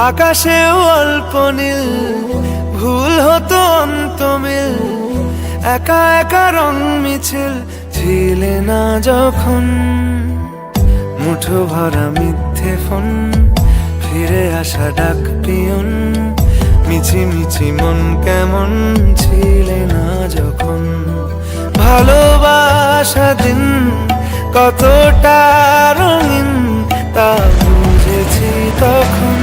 আকাশেও অল্প নীল, ভুল হতো অন্ত মিল, একা একা রং মিছিল ছিলে না যখন। মুঠো ভরা মিথ্যে ফোন, ফিরে আসা ডাক পিয়ন, মিছি মিছি মন কেমন ছিলে না যখন। ভালোবাসা দিন কতটা রঙিন তা বুঝেছি তখন।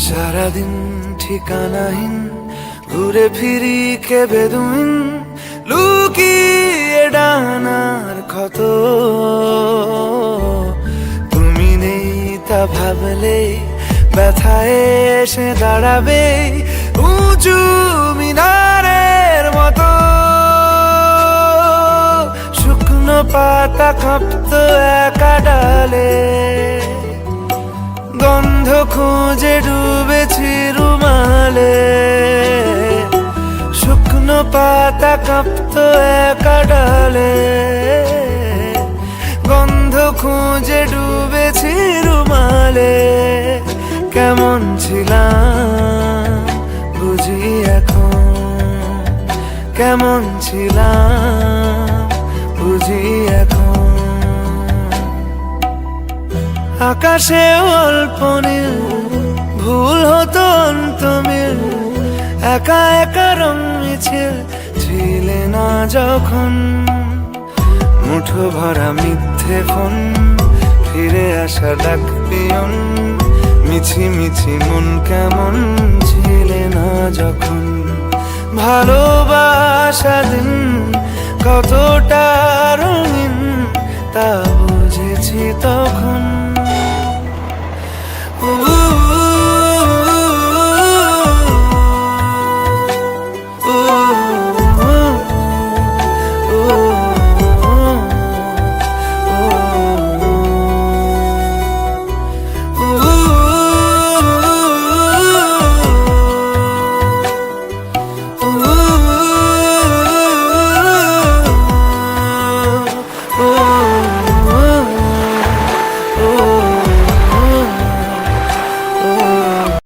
সারাদিন ঠিকানাহীন ঘুরে ফিরি কে বেদুইন, লুকিয়ে ডানার ক্ষত। তুমি নেই তা ভাবলে ব্যথায় এসে দাঁড়াবে উঁচু মিনারের মতো। শুকনো পাতা কাঁপতো একা ডালে, গন্ধ খুঁজে ডুবেছি রুমালে। শুকনো পাতা কাঁপতো একা ডালে, গন্ধ খুঁজে ডুবেছি রুমালে। কেমন ছিলাম বুঝি এখন, কেমন ছিলাম বুঝি এখন। আকাশে অল্প নীল, ভুল হতো অন্ত মিল, একা একা রং মিছিল ছিলে না যখন। মুঠো ভরা মিথ্যে ফোন, ফিরে আসা ডাক পিয়ন, মিছি মিছি মন কেমন ছিলে না যখন। ভালোবাসা দিন কতটা